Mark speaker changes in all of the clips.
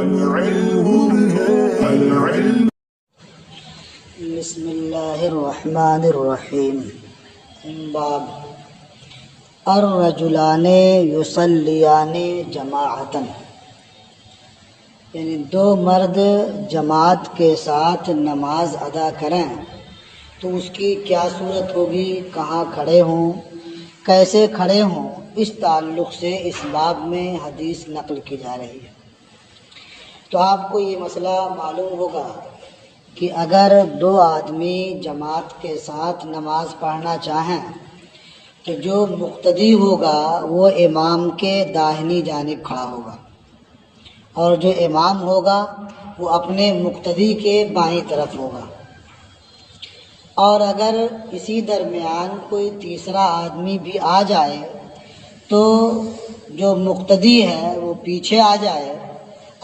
Speaker 1: بسم اللہ الرحمن الرحیم. باب الرجلان یصلیان جماعتاً، یعنی دو مرد جماعت کے ساتھ نماز ادا کریں تو اس کی کیا صورت ہوگی، کہاں کھڑے ہوں، کیسے کھڑے ہوں. اس تعلق سے اس باب میں حدیث نقل کی جا رہی ہے. تو آپ کو یہ مسئلہ معلوم ہوگا کہ اگر دو آدمی جماعت کے ساتھ نماز پڑھنا چاہیں تو جو مقتدی ہوگا وہ امام کے داہنی جانب کھڑا ہوگا، اور جو امام ہوگا وہ اپنے مقتدی کے بائیں طرف ہوگا. اور اگر اسی درمیان کوئی تیسرا آدمی بھی آ جائے تو جو مقتدی ہے وہ پیچھے آ جائے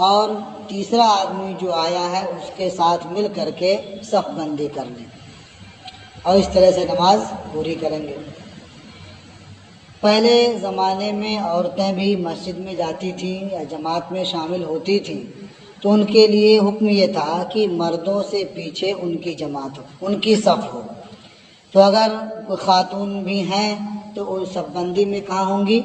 Speaker 1: اور تیسرا آدمی جو آیا ہے اس کے ساتھ مل کر کے صف بندی کر لیں، اور اس طرح سے نماز پوری کریں گے. پہلے زمانے میں عورتیں بھی مسجد میں جاتی تھیں یا جماعت میں شامل ہوتی تھیں تو ان کے لیے حکم یہ تھا کہ مردوں سے پیچھے ان کی جماعت ہو، ان کی صف ہو. تو اگر کوئی خاتون بھی ہیں تو وہ صف بندی میں کہاں ہوں گی؟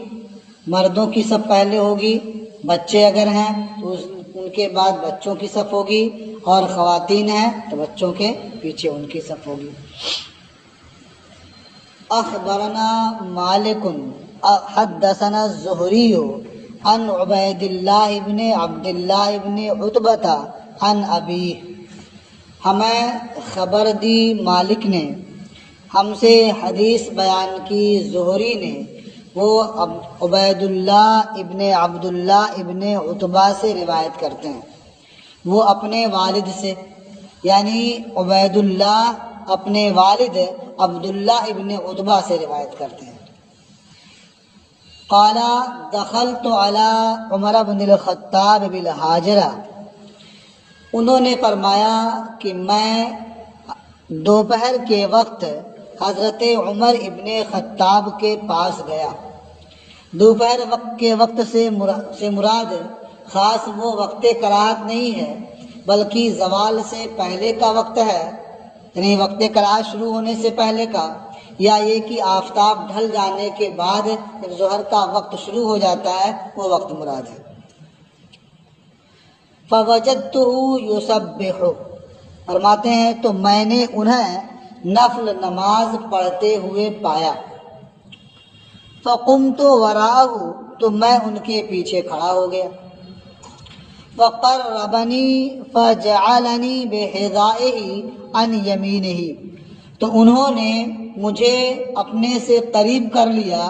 Speaker 1: مردوں کی صف پہلے ہوگی، بچے اگر ہیں تو ان کے بعد بچوں کی صف ہوگی، اور خواتین ہیں تو بچوں کے پیچھے ان کی صف ہوگی. اخبرنا مالک حدثنا الزہری عن عبید اللہ ابن عبد اللہ ابن عتبہ عن ابیہ. ہمیں خبر دی مالک نے، ہم سے حدیث بیان کی زہری نے، وہ عبید اللہ ابن عبداللہ ابن عتبہ سے روایت کرتے ہیں، وہ اپنے والد سے، یعنی عبید اللہ اپنے والد عبداللہ ابن عتبہ سے روایت کرتے ہیں. قال دخلت علی عمر بن الخطاب بالحاجرہ، انہوں نے فرمایا کہ میں دوپہر کے وقت حضرت عمر ابن خطاب کے پاس گیا. دوپہر وقت کے وقت سے مراد خاص وہ وقت کراہت نہیں ہے بلکہ زوال سے پہلے کا وقت ہے، یعنی وقت کراہت شروع ہونے سے پہلے کا، یا یہ کہ آفتاب ڈھل جانے کے بعد جب ظہر کا وقت شروع ہو جاتا ہے وہ وقت مراد ہے. فوجدته یسبح، فرماتے ہیں تو میں نے انہیں نفل نماز پڑھتے ہوئے پایا. فقمت وراءہ، تو میں ان کے پیچھے کھڑا ہو گیا. فقربنی فجعلنی بحذائہ عن یمینہ، تو انہوں نے مجھے اپنے سے قریب کر لیا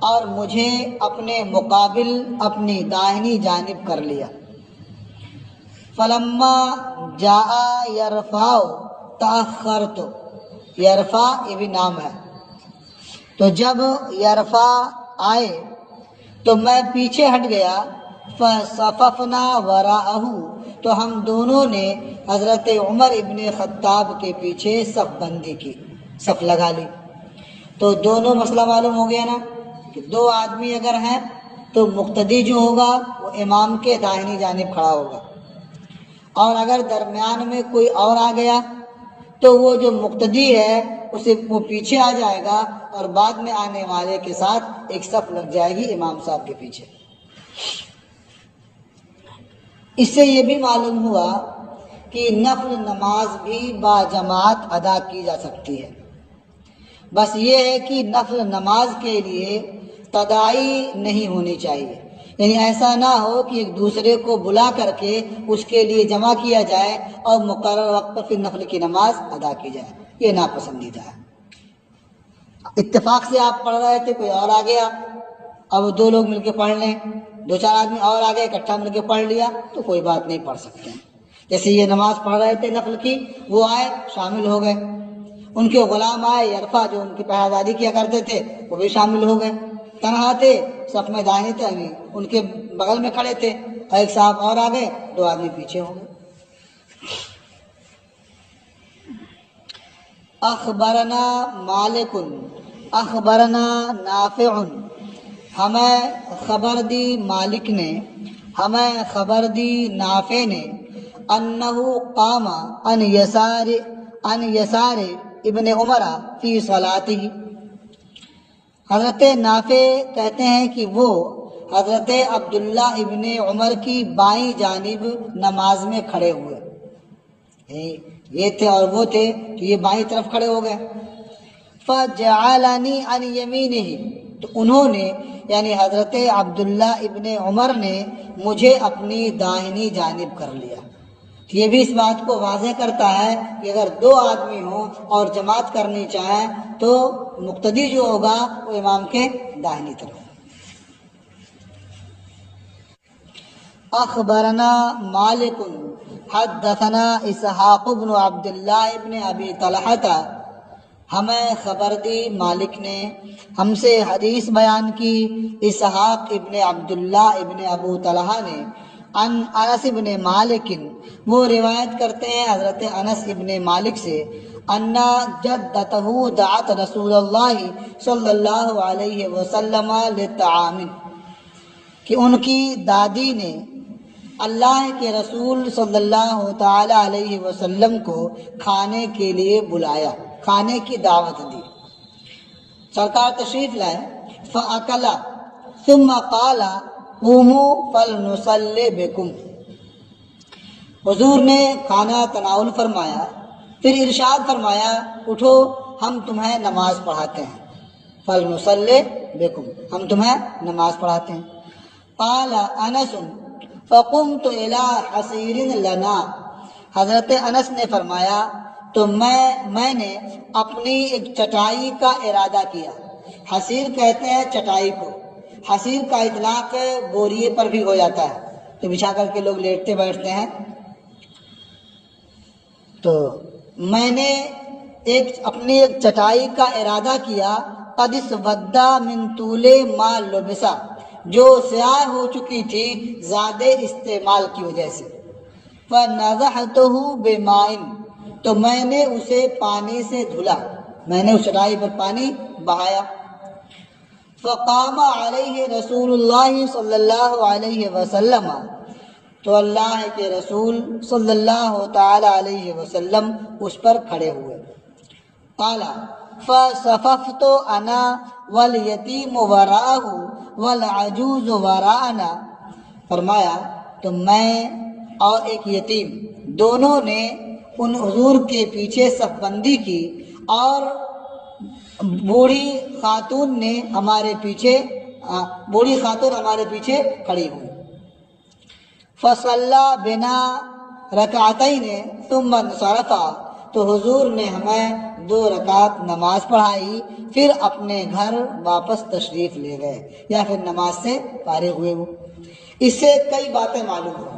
Speaker 1: اور مجھے اپنے مقابل اپنی داہنی جانب کر لیا. فلما جاء یرفع تأخرت، یرفع یہ بھی نام ہے، تو جب یرفع آئے تو میں پیچھے ہٹ گیا. فصففنا وراءہ، تو ہم دونوں نے حضرت عمر ابن خطاب کے پیچھے صف بندی کی، صف لگا لی. تو دونوں مسئلہ معلوم ہو گیا نا کہ دو آدمی اگر ہیں تو مقتدی جو ہوگا وہ امام کے داہنی جانب کھڑا ہوگا، اور اگر درمیان میں کوئی اور آ گیا تو وہ جو مقتدی ہے اسے وہ پیچھے آ جائے گا اور بعد میں آنے والے کے ساتھ ایک صف لگ جائے گی امام صاحب کے پیچھے. اس سے یہ بھی معلوم ہوا کہ نفل نماز بھی با جماعت ادا کی جا سکتی ہے، بس یہ ہے کہ نفل نماز کے لیے تداعی نہیں ہونی چاہیے، یعنی ایسا نہ ہو کہ ایک دوسرے کو بلا کر کے اس کے لیے جمع کیا جائے اور مقرر وقت پر پھر نفل کی نماز ادا کی جائے، یہ ناپسندیدہ ہے. اتفاق سے آپ پڑھ رہے تھے، کوئی اور آ گیا، اب دو لوگ مل کے پڑھ لیں، دو چار آدمی اور آ گئے اکٹھا مل کے پڑھ لیا تو کوئی بات نہیں، پڑھ سکتے ہیں. جیسے یہ نماز پڑھ رہے تھے نفل کی، وہ آئے شامل ہو گئے، ان کے غلام آئے یرفع جو ان کی پہراداری کیا کرتے تھے وہ بھی شامل ہو گئے. تنہا تھے، صف میں دائیں تھے، ان کے بغل میں کھڑے تھے، ایک صاحب اور آ گئے، دو آدمی پیچھے ہو گئے. اخبرنا مالک اخبرنا نافع، ہمیں خبر دی مالک نے، ہمیں خبر دی نافع نے انہو قام ان یسار ابن عمر فی صلاتہ، حضرت نافع کہتے ہیں کہ وہ حضرت عبداللہ ابن عمر کی بائیں جانب نماز میں کھڑے ہوئے، یہ تھے اور وہ تھے تو یہ بائیں طرف کھڑے ہو گئے۔ فجعلنی عن یمینہ، تو انہوں نے یعنی حضرت عبداللہ ابن عمر نے مجھے اپنی داہنی جانب کر لیا۔ یہ بھی اس بات کو واضح کرتا ہے کہ اگر دو آدمی ہوں اور جماعت کرنی چاہیں تو مقتدی جو ہوگا وہ امام کے داہنی طرف۔ اخبرنا مالک حدثنا اسحاق بن عبداللہ ابن ابی طلحہ، ہمیں خبر دی مالک نے، ہم سے حدیث بیان کی اسحاق ابن عبداللہ ابن ابو طلحہ نے، ان انس ابن مالک، وہ روایت کرتے ہیں حضرت انس ابن مالک سے، ان جدتہ دعت رسول اللہ صلی اللہ علیہ وسلم للطعام، کہ ان کی دادی نے اللہ کے رسول صلی اللہ تعالی علیہ وسلم کو کھانے کے لیے بلایا، کھانے کی دعوت دی۔ سرکار تشریف لائے، فَأَكَلَ ثُمَّ قَالَ قُومُوا فَلْنُصَلِّ بِكُمْ، حضور نے کھانا تناول فرمایا، پھر ارشاد فرمایا اٹھو ہم تمہیں نماز پڑھاتے ہیں، فَلْنُصَلِّ بِكُمْ، ہم تمہیں نماز پڑھاتے ہیں۔ قال انس فقمت الى حصیر لنا، حضرت انس نے فرمایا تو میں نے اپنی ایک چٹائی کا ارادہ کیا۔ حصیر کہتے ہیں چٹائی کو، حصیر کا اطلاق بوریے پر بھی ہو جاتا ہے، تو بچھا کر کے لوگ لیٹتے بیٹھتے ہیں۔ تو میں نے اپنی ایک چٹائی کا ارادہ کیا، قد اسود من طول ما لبسا، جو سیاہ ہو چکی تھی زیادہ استعمال کی وجہ سے۔ فَنَضَحْتُهُ بِمَاءٍ، تو میں نے اسے پانی سے دھلا، میں نے اس چٹائی پر پانی بہایا۔ فَقَامَ عَلَيْهِ رسول اللہ صلی اللہ علیہ وسلم، تو اللہ کے رسول صلی اللہ تعالی علیہ وسلم اس پر کھڑے ہوئے۔ قال فصففت انا والیتیم وراءہ والعجوز وراءنا، فرمایا تو میں اور ایک یتیم دونوں نے ان حضور کے پیچھے صف بندی کی، اور بوڑھی خاتون ہمارے پیچھے کھڑی ہوئی۔ فصلی بنا رکعتین ثم انصرف، تو حضور نے ہمیں 2 رکعت نماز پڑھائی، پھر اپنے گھر واپس تشریف لے گئے، یا پھر نماز سے فارغ ہوئے۔ اس سے کئی باتیں معلوم ہوئی۔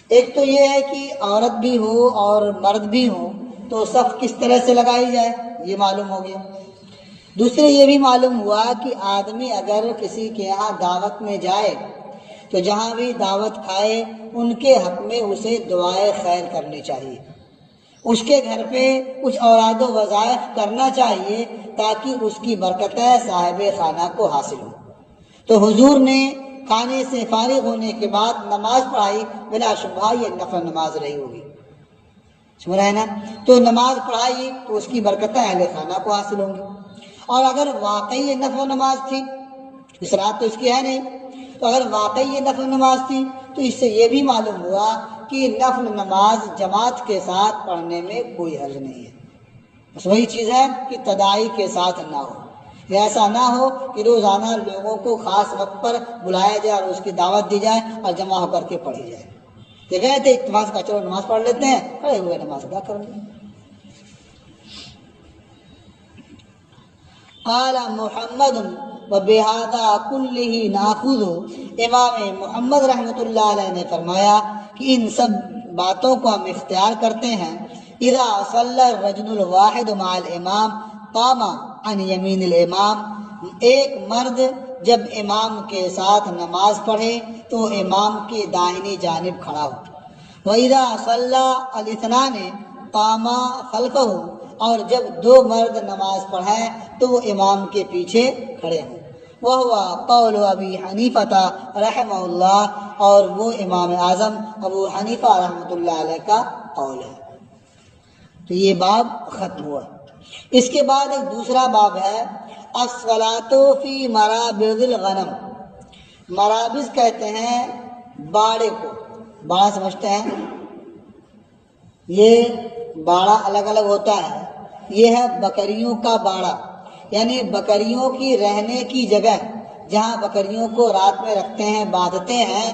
Speaker 1: ایک تو یہ ہے کہ عورت بھی ہو اور مرد بھی ہو تو صف کس طرح سے لگائی جائے، یہ معلوم ہو گیا۔ دوسرے یہ بھی معلوم ہوا کہ آدمی اگر کسی کے یہاں دعوت میں جائے تو جہاں بھی دعوت کھائے ان کے حق میں اسے دعائے خیر کرنی چاہیے، اس کے گھر پہ کچھ اوراد و وظائف کرنا چاہیے تاکہ اس کی برکتیں صاحب خانہ کو حاصل ہوں۔ تو حضور نے کھانے سے فارغ ہونے کے بعد نماز پڑھائی، بلا شبہ یہ نفل نماز رہی ہوگی، سمجھ رہے ہیں نا؟ تو نماز پڑھائی تو اس کی برکتیں اہل خانہ کو حاصل ہوں گی۔ اور اگر واقعی یہ نفل نماز تھی، اس رات تو اس کی ہے نہیں، تو اگر واقعی یہ نفل نماز تھی تو اس سے یہ بھی معلوم ہوا کہ نفل نماز جماعت کے ساتھ پڑھنے میں کوئی حرج نہیں ہے۔ بس وہی چیز ہے کہ تداعی کے ساتھ نہ ہو، ایسا نہ ہو کہ روزانہ لوگوں کو خاص وقت پر بلایا جائے اور اس کی دعوت دی جائے اور جمع ہو کر کے پڑھی جائے۔ کہ گئے تھے اتفاق کا چلو نماز پڑھ لیتے ہیں، کھڑے ہوئے نماز ادا کر لیں۔ قال محمد وبهذا كله ناخذ، امام محمد رحمۃ اللہ علیہ نے فرمایا کہ ان سب باتوں کو ہم اختیار کرتے ہیں۔ اذا صلى الرجل الواحد مع الامام قام عن يمين الامام، ایک مرد جب امام کے ساتھ نماز پڑھے تو امام کی داہنی جانب کھڑا ہو۔ وَإِذَا صَلَّى الْاثْنَانِ قَامَا خَلْفَهُ، اور جب 2 مرد نماز پڑھیں تو وہ امام کے پیچھے کھڑے ہوں۔ وہو قول ابی حنیفہ رحمہ اللہ، اور وہ امام اعظم ابو حنیفہ رحمۃ اللہ علیہ کا قول ہے۔ تو یہ باب ختم ہوا۔ اس کے بعد ایک دوسرا باب ہے الصلاۃ فی مرابض الغنم۔ مرابض کہتے ہیں باڑے کو، باڑا سمجھتے ہیں، یہ باڑا الگ الگ ہوتا ہے۔ یہ ہے بکریوں کا باڑا، یعنی بکریوں کی رہنے کی جگہ، جہاں بکریوں کو رات میں رکھتے ہیں، باندھتے ہیں،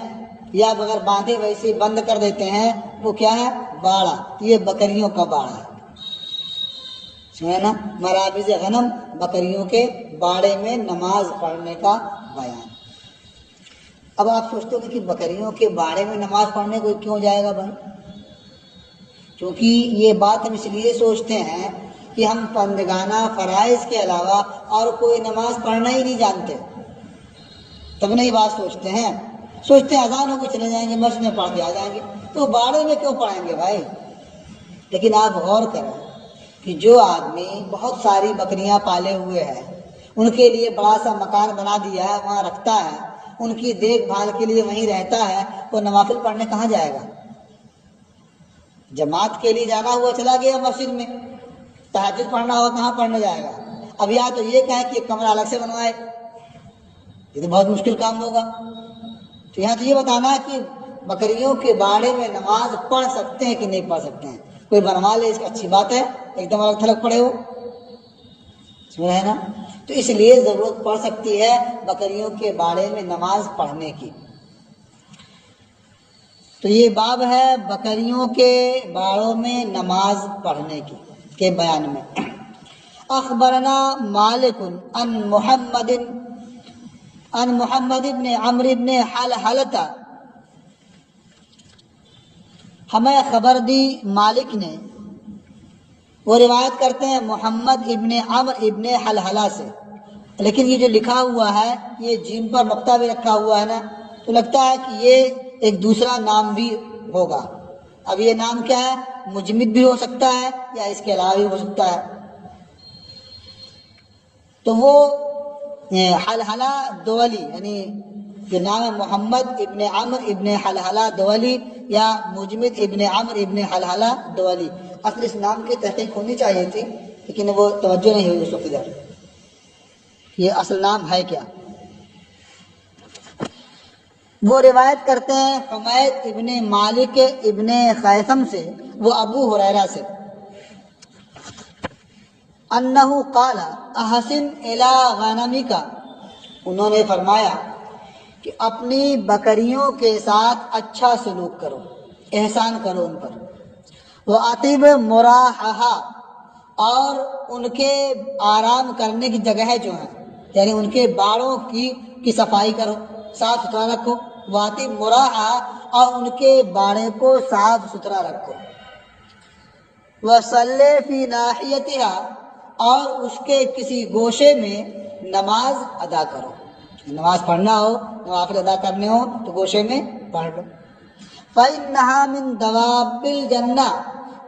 Speaker 1: یا بغیر باندھے ویسے ہی بند کر دیتے ہیں، وہ کیا ہے؟ باڑا۔ یہ بکریوں کا باڑا ہے، سمجھے نا؟ مرابض غنم، بکریوں کے باڑے میں نماز پڑھنے کا بیان۔ اب آپ سوچتے ہو کہ بکریوں کے باڑے میں نماز پڑھنے کو کیوں جائے گا بھائی؟ کیونکہ یہ بات ہم اس لیے سوچتے ہیں کہ ہم بندگانہ فرائض کے علاوہ اور کوئی نماز پڑھنا ہی نہیں جانتے، تب نہیں بات سوچتے ہیں۔ سوچتے ہیں اذان ہو کے چلے جائیں گے، مسجد میں پڑھ کے آ جائیں گے، تو باڑے میں کیوں پڑھیں گے بھائی؟ لیکن آپ غور کریں کہ جو آدمی بہت ساری بکریاں پالے ہوئے ہیں، ان کے لیے بڑا سا مکان بنا دیا ہے، وہاں رکھتا ہے، ان کی دیکھ بھال کے لیے وہیں رہتا ہے، وہ نوافل پڑھنے کہاں جائے گا؟ جماعت کے لیے جانا ہوا چلا گیا مسجد میں، تہجد پڑھنا ہوا کہاں پڑھنے جائے گا؟ اب یا تو یہ کہیں کہ کمرہ الگ سے بنوائے، یہ تو بہت مشکل کام ہوگا۔ تو یہاں تو یہ بتانا ہے کہ بکریوں کے باڑے میں نماز پڑھ سکتے ہیں کہ نہیں پڑھ سکتے ہیں، کوئی بنوا لے اس کی اچھی بات ہے، ایک دم الگ تھلگ پڑے ہو، سمجھ رہے نا؟ تو اس لیے ضرورت پڑ سکتی ہے بکریوں کے باڑے میں نماز پڑھنے کی۔ تو یہ باب ہے بکریوں کے باڑوں میں نماز پڑھنے کی کے بیان میں۔ اخبرنا مالک عن محمد بن عمرو بن حلحلہ، ہمیں خبر دی مالک نے، وہ روایت کرتے ہیں محمد ابن عمرو ابن حلحلہ سے، لیکن یہ جو لکھا ہوا ہے یہ جیم پر نقطہ بھی رکھا ہوا ہے نا، تو لگتا ہے کہ یہ ایک دوسرا نام بھی ہوگا۔ اب یہ نام کیا ہے؟ مجمد بھی ہو سکتا ہے یا اس کے علاوہ بھی ہو سکتا ہے۔ تو وہ حلحلہ دولی، یعنی جو نام ہے محمد ابن عمرو ابن حلحلہ دولی یا مجمد ابن عمرو ابن حلحلہ دولی، اصل اس نام کی تحقیق ہونی چاہیے تھی، لیکن وہ توجہ نہیں ہوئی اس وقت ادھر، یہ اصل نام ہے کیا۔ وہ روایت کرتے ہیں حمید ابن مالک ابن خیثم سے، وہ ابو ہریرہ سے، انہ قال احسن الی غنمک، انہوں نے فرمایا کہ اپنی بکریوں کے ساتھ اچھا سلوک کرو، احسان کرو ان پر، وَأَطِبْ مُرَاحَهَا، اور ان کے آرام کرنے کی جگہ جو ہیں، یعنی ان کے باڑوں کی صفائی کرو، صاف ستھرا رکھو، وَأَطِبْ مُرَاحَهَا، اور ان کے باڑے کو صاف ستھرا رکھو، وَصَلِّ فِي نَاحِيَتِهَا، اور اس کے کسی گوشے میں نماز ادا کرو، نماز پڑھنا ہو، نوافل ادا کرنے ہو تو گوشے میں پڑھ لو۔ فَإِنَّهَا مِن دَوَابِّ الْجَنَّةِ،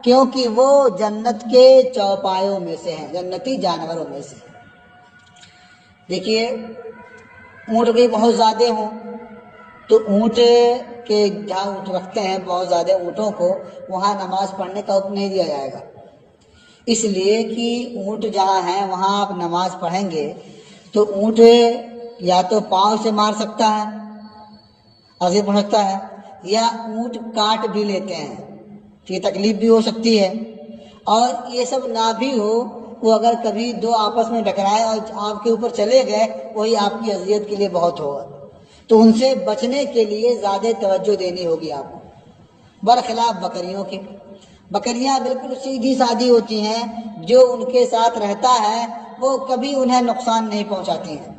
Speaker 1: کیونکہ وہ جنت کے چوپایوں میں سے ہیں، جنتی جانوروں میں سے۔ دیکھیے اونٹ بھی بہت زیادہ ہوں تو اونٹ کے جہاں اونٹ رکھتے ہیں بہت زیادہ اونٹوں کو، وہاں نماز پڑھنے کا حکم نہیں دیا جائے گا، اس لیے کہ اونٹ جہاں ہیں وہاں آپ نماز پڑھیں گے تو اونٹ یا تو پاؤں سے مار سکتا ہے، عذاب پڑ سکتا ہے، یا اونٹ کاٹ بھی لیتے ہیں تو یہ تکلیف بھی ہو سکتی ہے، اور یہ سب نہ بھی ہو، وہ اگر کبھی دو آپس میں ٹکرائے اور آپ کے اوپر چلے گئے، وہی آپ کی اذیت کے لیے بہت ہوگا، تو ان سے بچنے کے لیے زیادہ توجہ دینی ہوگی آپ کو، برخلاف بکریوں کے۔ بکریاں بالکل سیدھی سادھی ہوتی ہیں، جو ان کے ساتھ رہتا ہے وہ کبھی انہیں نقصان نہیں پہنچاتی ہیں،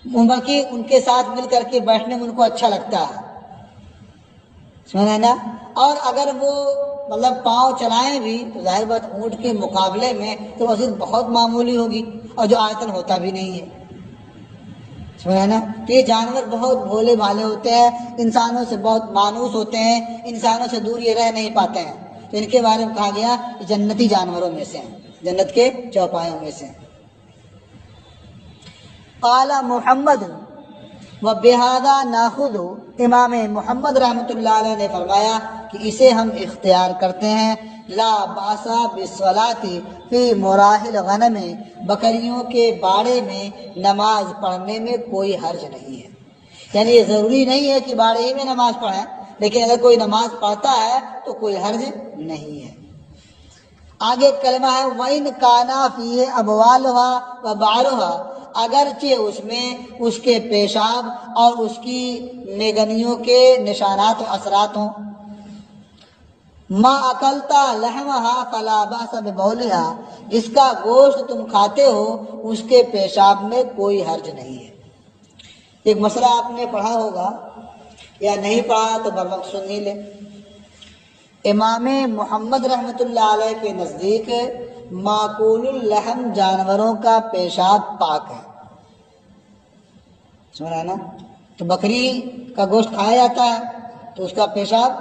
Speaker 1: بلکہ ان کے ساتھ مل کر کے بیٹھنے میں ان کو اچھا لگتا ہے، سمجھ نا؟ اور اگر وہ مطلب پاؤں چلائیں بھی تو ظاہر بات اونٹ کے مقابلے میں تو مزید بہت معمولی ہوگی، اور جو آیتن ہوتا بھی نہیں ہے، سمجھا نا؟ تو یہ جانور بہت بھولے بھالے ہوتے ہیں، انسانوں سے بہت مانوس ہوتے ہیں، انسانوں سے دور یہ رہ نہیں پاتے ہیں، تو ان کے بارے میں کہا گیا کہ جنتی جانوروں میں سے ہیں، جنت کے چوپایوں میں سے ہیں۔ قال محمد و بہذا ناخذ، امام محمد رحمۃ اللہ علیہ نے فرمایا کہ اسے ہم اختیار کرتے ہیں، لا باسا بالصلاۃ فی مراحل غنم، بکریوں کے باڑے میں نماز پڑھنے میں کوئی حرج نہیں ہے۔ یعنی یہ ضروری نہیں ہے کہ باڑے ہی میں نماز پڑھیں، لیکن اگر کوئی نماز پڑھتا ہے تو کوئی حرج نہیں ہے۔ آگے کلمہ ہے وَإِنْ كَانَ فِيهِ أَبْوَالُهَا وَبَعْرُهَا، اگرچہ اس میں اس کے پیشاب اور اس کی میگنیوں کے نشانات و اثرات ہوں۔ ما اکلتا لحمها فلا باس ببولها، جس کا گوشت تم کھاتے ہو اس کے پیشاب میں کوئی حرج نہیں ہے۔ ایک مسئلہ آپ نے پڑھا ہوگا یا نہیں پڑھا تو بر وقت سن ہی لیں۔ امام محمد رحمۃ اللہ علیہ کے نزدیک معقول اللحم جانوروں کا پیشاب پاک ہے، سن رہا نا؟ تو بکری کا گوشت کھایا جاتا ہے تو اس کا پیشاب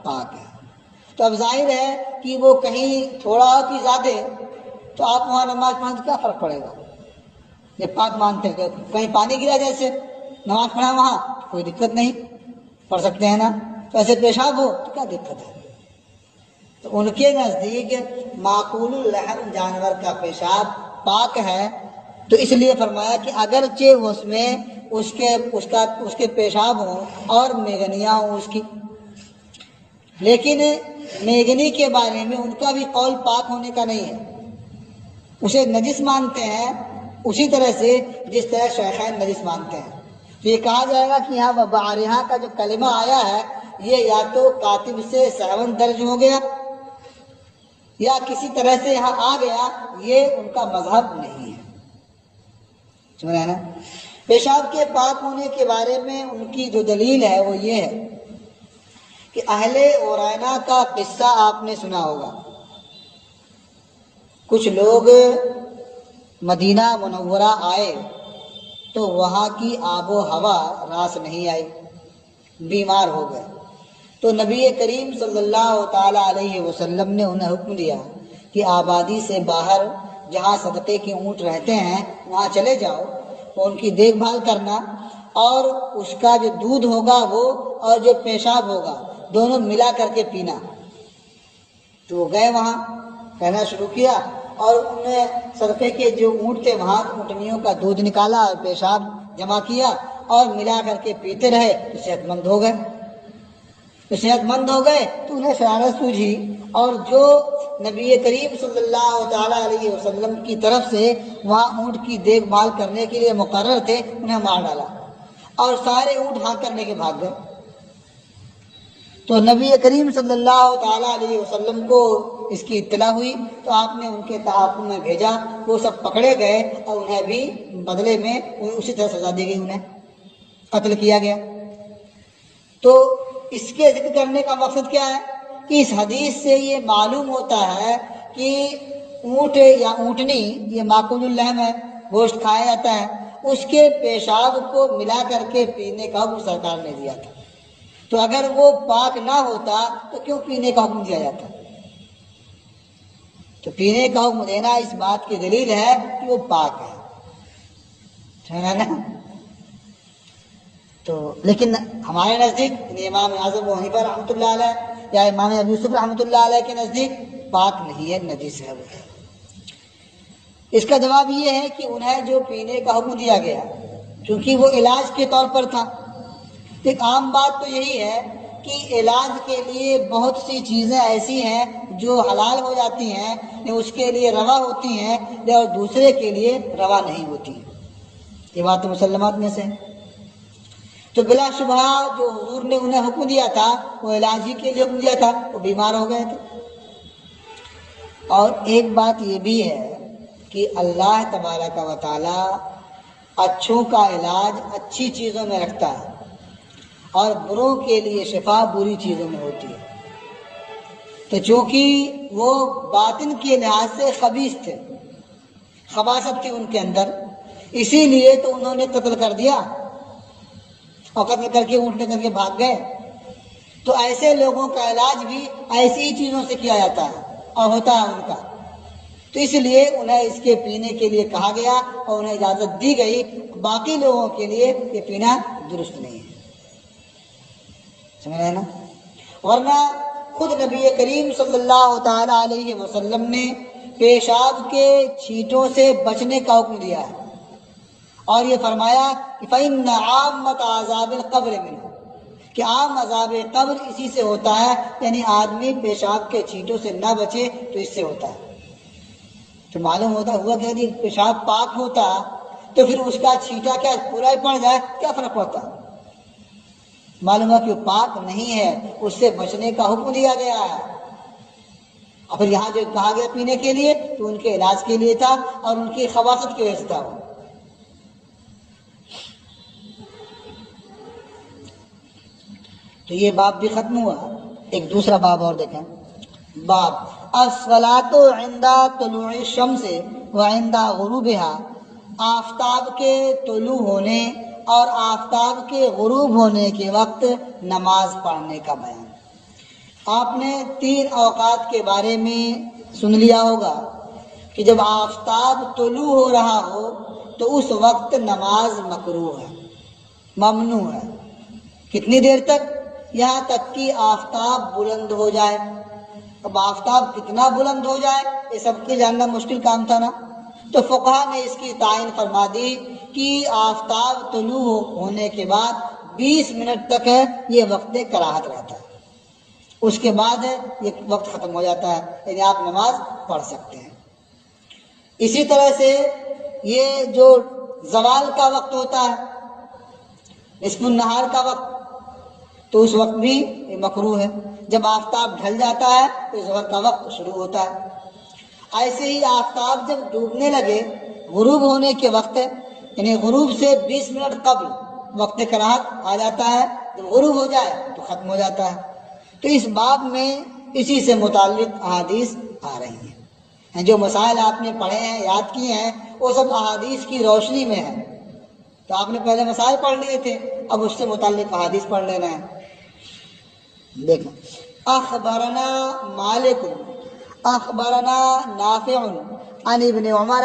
Speaker 1: پاک ہے۔ تو اب ظاہر ہے کہ وہ کہیں تھوڑا ہو کہ زیادہ، تو آپ وہاں نماز پڑھنے سے کیا فرق پڑے گا؟ یہ پاک مانتے ہیں کہ کہیں پانی گرا جیسے نماز پڑھا وہاں کوئی دقت نہیں، پڑھ سکتے ہیں نا؟ تو ایسے پیشاب ہو تو کیا دقت ہے؟ تو ان کے نزدیک معقول اللحم جانور کا پیشاب پاک ہے، تو اس لیے فرمایا کہ اگرچہ اس میں اس کے پیشاب ہوں اور میگنیاں ہوں اس کی، لیکن میگنی کے بارے میں ان کا بھی قول پاک ہونے کا نہیں ہے، اسے نجس مانتے ہیں اسی طرح سے جس طرح شیخین نجس مانتے ہیں۔ تو یہ کہا جائے گا کہ یہاں وبعرہا کا جو کلمہ آیا ہے یہ یا تو کاتب سے سہون درج ہو گیا یا کسی طرح سے یہاں آ گیا، یہ ان کا مذہب نہیں ہے، سمجھ رہے ہیں نا؟ پیشاب کے پاک ہونے کے بارے میں ان کی جو دلیل ہے وہ یہ ہے کہ اہل اورینا کا قصہ آپ نے سنا ہوگا۔ کچھ لوگ مدینہ منورہ آئے تو وہاں کی آب و ہوا راس نہیں آئی، بیمار ہو گئے، تو نبی کریم صلی اللہ تعالی علیہ وسلم نے انہیں حکم دیا کہ آبادی سے باہر جہاں صدقے کے اونٹ رہتے ہیں وہاں چلے جاؤ، ان کی دیکھ بھال کرنا، اور اس کا جو دودھ ہوگا وہ اور جو پیشاب ہوگا دونوں ملا کر کے پینا۔ تو وہ گئے وہاں، کہنا شروع کیا، اور انہوں نے صدقے کے جو اونٹ تھے وہاں اونٹنیوں کا دودھ نکالا اور پیشاب جمع کیا اور ملا کر کے پیتے رہے، تو صحت مند ہو گئے۔ تو انہیں شرارت سوجھی، اور جو نبی کریم صلی اللہ تعالیٰ علیہ وسلم کی طرف سے وہاں اونٹ کی دیکھ بھال کرنے کے لیے مقرر تھے انہیں مار ڈالا، اور سارے اونٹ ہانک کرنے کے بھاگ گئے۔ تو نبی کریم صلی اللہ تعالیٰ علیہ وسلم کو اس کی اطلاع ہوئی تو آپ نے ان کے تعاقب میں بھیجا، وہ سب پکڑے گئے اور انہیں بھی بدلے میں اسی طرح سزا دی گئی، انہیں قتل کیا گیا۔ تو اس کے ذکر کرنے کا مقصد کیا ہے کہ اس حدیث سے یہ معلوم ہوتا ہے کہ اونٹ یا اونٹنی یہ معقول اللحم ہے، گوشت کھایا جاتا ہے، اس کے پیشاب کو ملا کر کے پینے کا حکم سرکار نے دیا تھا۔ تو اگر وہ پاک نہ ہوتا تو کیوں پینے کا حکم دیا جاتا؟ تو پینے کا حکم دینا اس بات کی دلیل ہے کہ وہ پاک ہے، سمجھا نا؟ تو لیکن ہمارے نزدیک امام اعظم ابو حنیفہ رحمۃ اللہ علیہ یا امام ابو یوسف رحمۃ اللہ علیہ کے نزدیک پاک نہیں ہے، نجس ہے وہ۔ اس کا جواب یہ ہے کہ انہیں جو پینے کا حکم دیا گیا کیونکہ وہ علاج کے طور پر تھا۔ ایک عام بات تو یہی ہے کہ علاج کے لیے بہت سی چیزیں ایسی ہیں جو حلال ہو جاتی ہیں، اس کے لیے روا ہوتی ہیں اور دوسرے کے لیے روا نہیں ہوتی، یہ بات تو مسلمات میں سے ہے۔ تو بلا شبہ جو حضور نے انہیں حکم دیا تھا وہ علاج ہی کے لیے حکم دیا تھا، وہ بیمار ہو گئے تھے۔ اور ایک بات یہ بھی ہے کہ اللہ تبارک و تعالی اچھوں کا علاج اچھی چیزوں میں رکھتا ہے اور بروں کے لیے شفا بری چیزوں میں ہوتی ہے۔ تو چونکہ وہ باطن کے لحاظ سے خبیث تھے، خباثت تھی ان کے اندر، اسی لیے تو انہوں نے قتل کر دیا اور قتل کر کے اونٹ لے کر کے بھاگ گئے۔ تو ایسے لوگوں کا علاج بھی ایسی ہی چیزوں سے کیا جاتا ہے اور ہوتا ہے ان کا، تو اس لیے انہیں اس کے پینے کے لیے کہا گیا اور انہیں اجازت دی گئی، باقی لوگوں کے لیے یہ پینا درست نہیں ہے. سمجھ رہے نا؟ ورنہ خود نبی کریم صلی اللہ تعالی علیہ وسلم نے پیشاب کے چھینٹوں سے بچنے کا حکم دیا ہے اور یہ فرمایا کہ فَإِنَّ عَامَّةَ عَذَابِ الْقَبْرِ مِنْهُ، کہ عام عذاب قبر اسی سے ہوتا ہے، یعنی آدمی پیشاب کے چھینٹوں سے نہ بچے تو اس سے ہوتا ہے. تو معلوم ہوتا ہوا کہ یعنی پیشاب پاک ہوتا تو پھر اس کا چھینٹا کیا پورا ہی پڑ جائے کیا فرق پڑتا؟ معلوم ہے کہ وہ پاک نہیں ہے، اس سے بچنے کا حکم دیا گیا ہے. اور پھر یہاں جو کہا گیا پینے کے لیے تو ان کے علاج کے لیے تھا اور ان کی خباثت کی وجہ سے تھا. تو یہ باب بھی ختم ہوا. ایک دوسرا باب اور دیکھیں. باب الصلاۃ عند طلوع الشمس وعند غروبها، آفتاب کے طلوع ہونے اور آفتاب کے غروب ہونے کے وقت نماز پڑھنے کا بیان. آپ نے 3 اوقات کے بارے میں سن لیا ہوگا کہ جب آفتاب طلوع ہو رہا ہو تو اس وقت نماز مکروہ ہے، ممنوع ہے. کتنی دیر تک؟ یہاں تک کہ آفتاب بلند ہو جائے. اب آفتاب کتنا بلند ہو جائے یہ سب کے جاننا مشکل کام تھا نا. تو فقہا نے اس کی تعین فرما دی کہ آفتاب طلوع ہونے کے بعد 20 منٹ تک ہے یہ وقت کراہت رہتا ہے، اس کے بعد یہ وقت ختم ہو جاتا ہے، یعنی آپ نماز پڑھ سکتے ہیں. اسی طرح سے یہ جو زوال کا وقت ہوتا ہے، نصف النہار کا وقت، تو اس وقت بھی یہ مکروہ ہے. جب آفتاب ڈھل جاتا ہے تو ظہر کا وقت شروع ہوتا ہے. ایسے ہی آفتاب جب ڈوبنے لگے، غروب ہونے کے وقت، یعنی غروب سے 20 منٹ قبل وقت کراہت آ جاتا ہے، جب غروب ہو جائے تو ختم ہو جاتا ہے. تو اس باب میں اسی سے متعلق احادیث آ رہی ہیں. جو مسائل آپ نے پڑھے ہیں، یاد کیے ہیں، وہ سب احادیث کی روشنی میں ہے. تو آپ نے پہلے مسائل پڑھ لیے تھے، اب اس سے متعلق احادیث پڑھ لینا ہے. دیکھیں. اخبرنا مالک اخبرنا نافع عن ابن عمر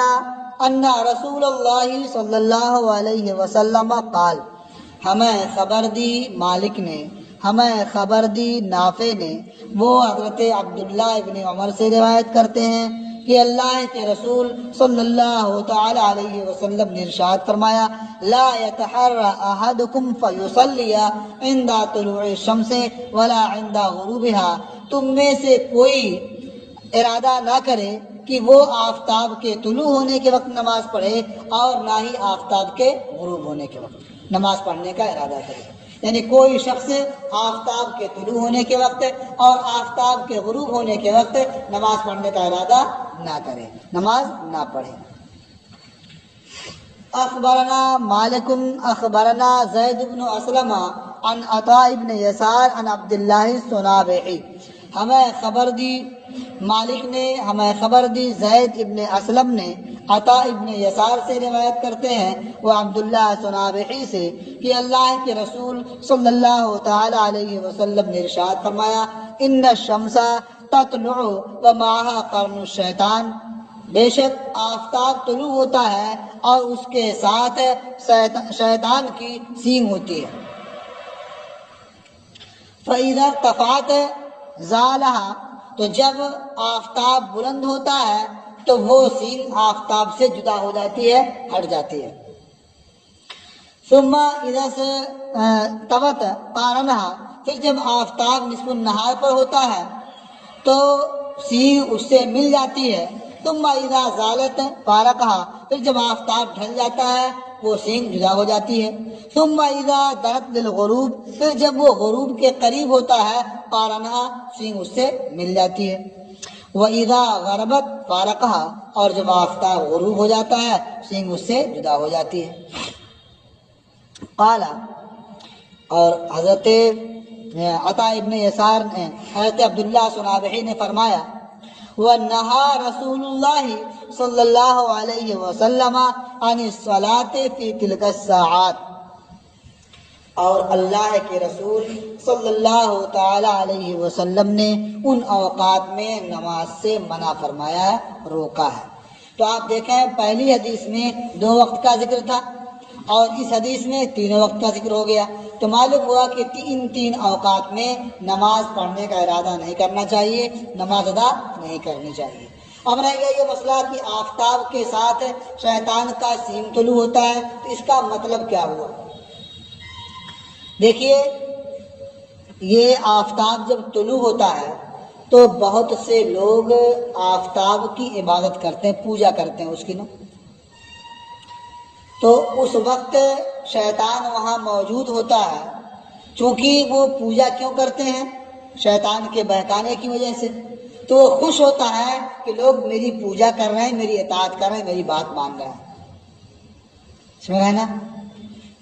Speaker 1: ان رسول اللہ صلی اللہ علیہ وسلم قال، ہمیں خبر دی مالک نے، ہمیں خبر دی نافع نے، وہ حضرت عبداللہ ابن عمر سے روایت کرتے ہیں کہ اللہ کے رسول صلی اللہ تعالی علیہ وسلم نے ارشاد فرمایا، لا يتحرى احدكم فيصلي عند طلوع الشمس ولا عند غروبها، تم میں سے کوئی ارادہ نہ کرے کہ وہ آفتاب کے طلوع ہونے کے وقت نماز پڑھے اور نہ ہی آفتاب کے غروب ہونے کے وقت نماز پڑھنے کا ارادہ کرے. یعنی کوئی شخص آفتاب کے طلوع ہونے کے وقت اور آفتاب کے غروب ہونے کے وقت نماز پڑھنے کا ارادہ نہ کرے، نماز نہ پڑھے. اخبرنا مالک اخبرنا زید بن اسلم عن عطاء بن یسار عن عبداللہ الصنابحی، ہمیں خبر دی مالک نے، ہمیں خبر دی زید ابن اسلم نے، عطاء ابن یسار سے روایت کرتے ہیں وہ عبداللہ صنابحی سے کہ اللہ کے رسول صلی اللہ تعالی علیہ وسلم نے ارشاد فرمایا، ان الشمس تطلع ومعها قرن الشیطان، بے شک آفتاب طلوع ہوتا ہے اور اس کے ساتھ شیطان کی سینگ ہوتی ہے. فَإِذَا ارْتَفَعَتْ زَالَهَا، تو جب آفتاب بلند ہوتا ہے تو وہ سینگ آفتاب سے جدا ہو جاتی ہے، ہٹ جاتی ہے. ثم اذا طوت قارنها، پھر جب آفتاب نصف النہار پر ہوتا ہے تو سینگ اس سے مل جاتی ہے. ثم اذا زالت فارقها، پھر جب آفتاب ڈھل جاتا ہے وہ سینگ جدا ہو جاتی ہے. ثم اذا دنت للغروب، پھر جب وہ غروب کے قریب ہوتا ہے قارنها، سینگ اس سے مل جاتی ہے. وَإِذَا غَرَبَتْ فَارَقَهَا، اور جب آفتاب غروب ہو جاتا ہے سینگ اس سے جدا ہو جاتی ہے. قال، اور حضرت عطاء ابن یسار نے، حضرت عبداللہ صنابحی نے فرمایا، وَنَهَا رسول اللہ صلی اللہ علیہ وسلم عن الصلاة فی تلک الساعات، اور اللہ کے رسول صلی اللہ تعالی علیہ وسلم نے ان اوقات میں نماز سے منع فرمایا ہے، روکا ہے. تو آپ دیکھیں پہلی حدیث میں 2 وقت کا ذکر تھا اور اس حدیث میں تینوں وقت کا ذکر ہو گیا، تو معلوم ہوا کہ ان تین اوقات میں نماز پڑھنے کا ارادہ نہیں کرنا چاہیے، نماز ادا نہیں کرنی چاہیے۔ اب رہ گیا یہ مسئلہ کہ آفتاب کے ساتھ شیطان کا سین طلوع ہوتا ہے، تو اس کا مطلب کیا ہوا؟ دیکھیے، یہ آفتاب جب طلوع ہوتا ہے تو بہت سے لوگ آفتاب کی عبادت کرتے ہیں، پوجا کرتے ہیں اس کی نا، تو اس وقت شیطان وہاں موجود ہوتا ہے، چونکہ وہ پوجا کیوں کرتے ہیں؟ شیطان کے بہکانے کی وجہ سے، تو وہ خوش ہوتا ہے کہ لوگ میری پوجا کر رہے ہیں، میری اطاعت کر رہے ہیں، میری بات مان رہے ہیں، سمجھ رہے ہیں نا؟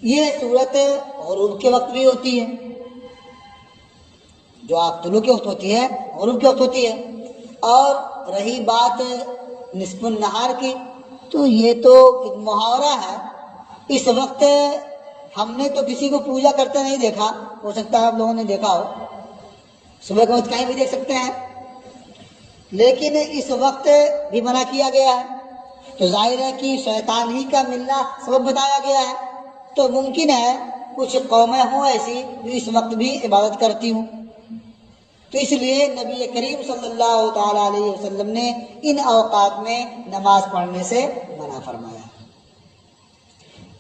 Speaker 1: یہ صورت غروب کے وقت بھی ہوتی ہے، جو آپ طلوع کے وقت ہوتی ہے غروب کے وقت ہوتی ہے۔ اور رہی بات نصف النہار کی، تو یہ تو ایک محاورہ ہے، اس وقت ہم نے تو کسی کو پوجا کرتے نہیں دیکھا، ہو سکتا ہے آپ لوگوں نے دیکھا ہو، صبح کے وقت کہیں بھی دیکھ سکتے ہیں، لیکن اس وقت بھی منع کیا گیا ہے، تو ظاہر ہے کہ شیطان ہی کا ملنا سبب بتایا گیا ہے، تو ممکن ہے کچھ قومیں ہوں ایسی جو اس وقت بھی عبادت کرتی ہوں، تو اس لیے نبی کریم صلی اللہ تعالی علیہ وسلم نے ان اوقات میں نماز پڑھنے سے منع فرمایا،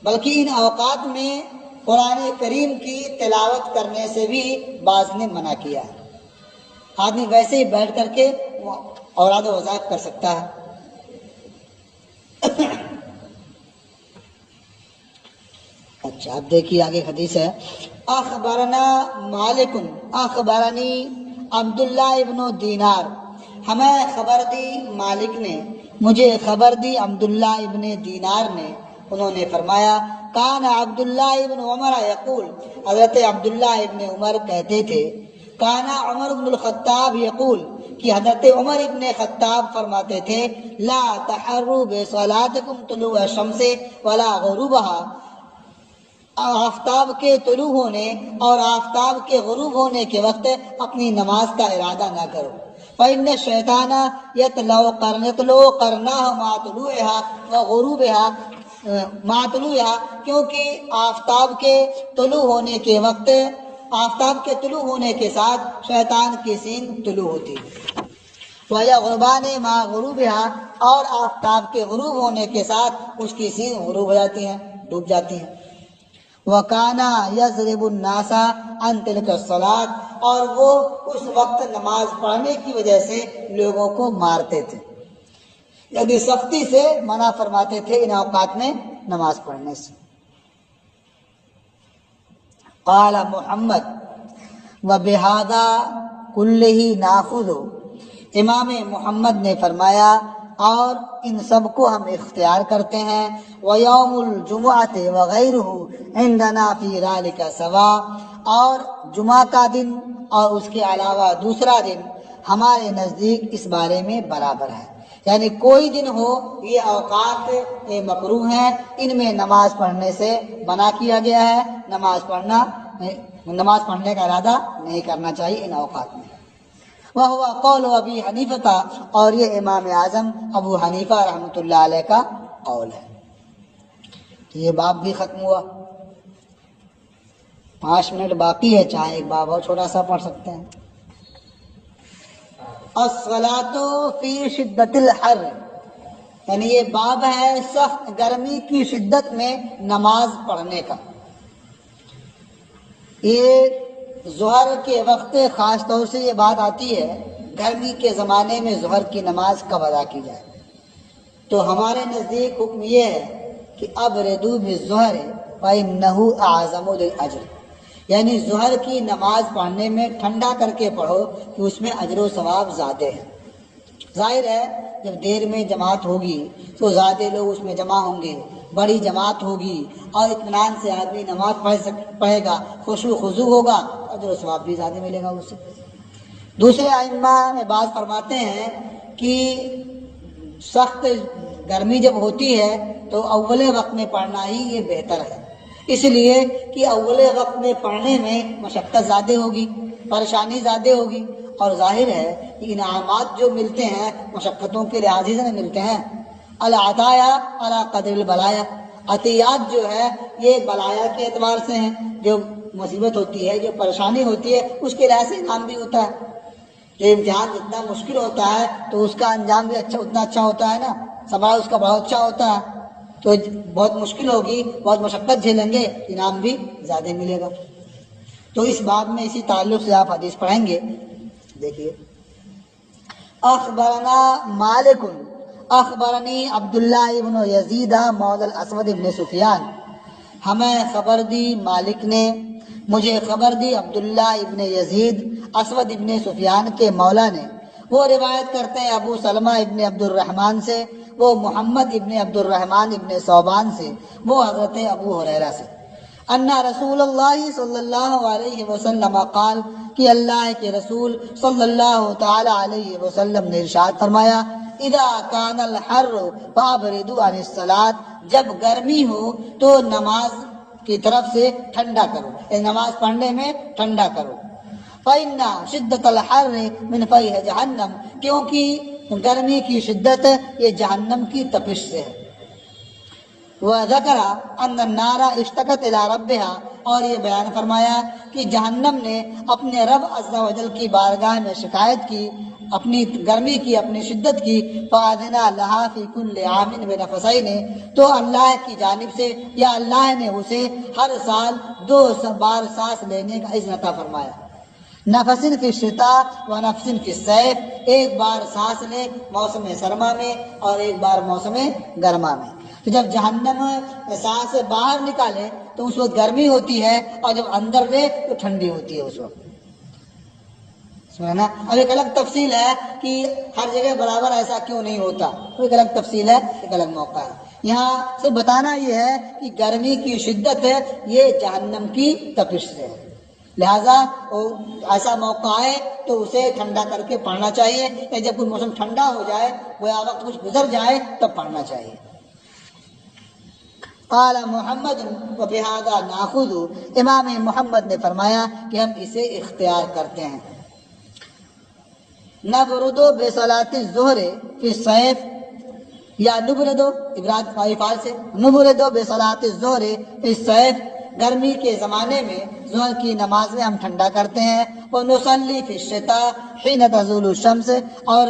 Speaker 1: بلکہ ان اوقات میں قرآن کریم کی تلاوت کرنے سے بھی بعض نے منع کیا ہے۔ آدمی ویسے ہی بیٹھ کر کے اوراد و وظائف کر سکتا ہے۔ اچھا، اب دیکھیے آگے حدیث ہے، اخبرنا مالک اخبرنی عبداللہ ابن دینار، ہمیں خبر دی مالک نے، مجھے خبر دی عبداللہ ابن دینار نے، انہوں نے فرمایا کان عبداللہ ابن عمر یقول، حضرت عبداللہ ابن عمر کہتے تھے، کانا عمر بن الخطاب یقول، کہ حضرت عمر ابن خطاب فرماتے تھے، لا تحروا بصلاتکم طلوع الشمس ولا غروبها، آفتاب کے طلوع ہونے اور آفتاب کے غروب ہونے کے وقت اپنی نماز کا ارادہ نہ کرو، فإن الشیطان یتلو قرناہ مع طلوعها وغروبها مع طلوعها، کیونکہ آفتاب کے طلوع ہونے کے وقت، آفتاب کے طلوع ہونے کے ساتھ شیطان کی سین طلوع ہوتی ہے، وَيَغْرُبَانِ مَعَ غُرُوبِهَا، اور آفتاب کے غروب ہونے کے ساتھ اس کی سین غروب ہو جاتی ہیں، ڈوب جاتی ہیں۔ وَكَانَ يَضْرِبُ النَّاسَ عَنْ تِلْكَ الصَّلَاةِ، اور وہ اس وقت نماز پڑھنے کی وجہ سے لوگوں کو مارتے تھے، یعنی سختی سے منع فرماتے تھے ان اوقات میں نماز پڑھنے سے۔ قال محمد وبهذا كله ناخذ، امام محمد نے فرمایا اور ان سب کو ہم اختیار کرتے ہیں، وَيَوْمُ الْجُمُعَةِ وَغَيْرُهُ عِنْدَنَا فِي ذَلِكَ سَوَاءٌ، اور جمعہ کا دن اور اس کے علاوہ دوسرا دن ہمارے نزدیک اس بارے میں برابر ہے، یعنی کوئی دن ہو، یہ اوقات مکروہ ہیں، ان میں نماز پڑھنے سے منع کیا گیا ہے، نماز پڑھنے کا ارادہ نہیں کرنا چاہیے ان اوقات میں۔ وَهُوَ قَوْلُ أَبِي حَنِيفَةَ، اور یہ امام اعظم ابو حنیفہ رحمۃ اللہ علیہ کا قول ہے۔ تو یہ باب بھی ختم ہوا، 5 منٹ باقی ہے، چاہے ایک باب اور چھوٹا سا پڑھ سکتے ہیں۔ الصلاۃ فی شدت الحر، یعنی یہ باب ہے سخت گرمی کی شدت میں نماز پڑھنے کا۔ یہ ظہر کے وقت خاص طور سے یہ بات آتی ہے، گرمی کے زمانے میں ظہر کی نماز کب ادا کی جائے، تو ہمارے نزدیک حکم یہ ہے کہ ابردوا بالظہر فإنہ اعظم للأجر، یعنی ظہر کی نماز پڑھنے میں ٹھنڈا کر کے پڑھو کہ اس میں اجر و ثواب زیادہ ہے۔ ظاہر ہے جب دیر میں جماعت ہوگی تو زیادہ لوگ اس میں جمع ہوں گے، بڑی جماعت ہوگی اور اطمینان سے آدمی نماز پڑھے گا، خشوع خضوع ہوگا، اجر و ثواب بھی زیادہ ملے گا اسے۔ دوسرے ائمہ میں بات فرماتے ہیں کہ سخت گرمی جب ہوتی ہے تو اول وقت میں پڑھنا ہی یہ بہتر ہے، اس لیے کہ اول وقت میں پڑھنے میں مشقت زیادہ ہوگی، پریشانی زیادہ ہوگی، اور ظاہر ہے کہ انعامات جو ملتے ہیں مشقتوں کے لحاظ سے ملتے ہیں۔ العطایا علی قدر البلایا، عطیات جو ہے یہ بلایا کے اعتبار سے ہیں، جو مصیبت ہوتی ہے، جو پریشانی ہوتی ہے، اس کے لحاظ سے انعام بھی ہوتا ہے۔ جو امتحان جتنا مشکل ہوتا ہے تو اس کا انجام بھی اتنا اچھا ہوتا ہے نا، ثمرہ اس کا بہت اچھا ہوتا ہے۔ تو بہت مشکل ہوگی، بہت مشقت جھیلیں گے، انعام بھی زیادہ ملے گا۔ تو اس باب میں اسی تعلق سے آپ حدیث پڑھیں گے، دیکھیے۔ اخبرنا مالک اخبرنی عبداللہ ابن یزید مولى الاسود ابن سفیان، ہمیں خبر دی مالک نے، مجھے خبر دی عبداللہ ابن یزید اسود ابن سفیان کے مولا نے۔ وہ روایت کرتے ہیں ابو سلمہ ابن عبد الرحمن سے، وہ محمد ابن عبد الرحمن ابن ثوبان سے، وہ حضرت ابو ہریرہ سے، ان رسول اللہ صلی اللہ علیہ وسلم قال، کہ اللہ کے رسول صلی اللہ تعالی علیہ وسلم نے ارشاد فرمایا، اذا کان الحر فابردوا عن الصلاۃ، جب گرمی ہو تو نماز کی طرف سے ٹھنڈا کرو، نماز پڑھنے میں ٹھنڈا کرو۔ فإن شدت الحر من فیح جہنم، کیونکہ گرمی کی شدت یہ جہنم کی تپش سے ہے۔ وذکر ان النار اشتکت الی ربہا، اور یہ بیان فرمایا کہ جہنم نے اپنے رب عز و جل کی بارگاہ میں شکایت کی، اپنی گرمی کی، اپنی شدت کی۔ فاذن لها فی کل عام بنفسین، تو اللہ کی جانب سے یا اللہ نے اسے ہر سال 2 بار سانس لینے کا اذن عطا فرمایا۔ نفس فی الشتاء و نفس فی الصیف، ایک بار سانس لے موسم سرما میں اور ایک بار موسم گرما میں۔ تو جب جہنم سانس سے باہر نکالے تو اس وقت گرمی ہوتی ہے، اور جب اندر لے تو ٹھنڈی ہوتی ہے اس وقت۔ سمجھنا؟ اب ایک الگ تفصیل ہے کہ ہر جگہ برابر ایسا کیوں نہیں ہوتا، ایک الگ تفصیل ہے، ایک الگ موقع ہے۔ یہاں سے بتانا یہ ہے کہ گرمی کی شدت ہے یہ جہنم کی تپش سے ہے، لہذا ایسا موقع آئے تو اسے ٹھنڈا کر کے پڑھنا چاہیے، یا جب کوئی موسم ٹھنڈا ہو جائے، وہ وقت کچھ گزر جائے تب پڑھنا چاہیے۔ قال محمد وبهذا ناخذ، امام محمد نے فرمایا کہ ہم اسے اختیار کرتے ہیں۔ نبرد بصلاۃ الظہر فی الصیف، یا نبرد ابراد فاعل سے، نبرد بصلاۃ الظہر فی الصیف، گرمی کے زمانے میں ظہر کی نماز میں ہم ٹھنڈا کرتے ہیں۔ ونصلی فی الشتاء حین تزول الشمس، اور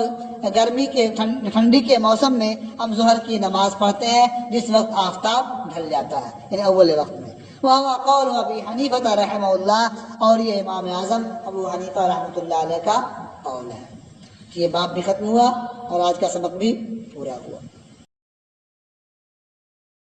Speaker 1: گرمی کے ٹھنڈی کے موسم میں ہم ظہر کی نماز پڑھتے ہیں جس وقت آفتاب ڈھل جاتا ہے، یعنی اول وقت میں۔ وہو قول ابی حنیفہ رحمہ اللہ، اور یہ امام اعظم ابو حنیفہ رحمۃ اللہ علیہ کا قول ہے۔ یہ باب بھی ختم ہوا اور آج کا سبق بھی پورا ہوا۔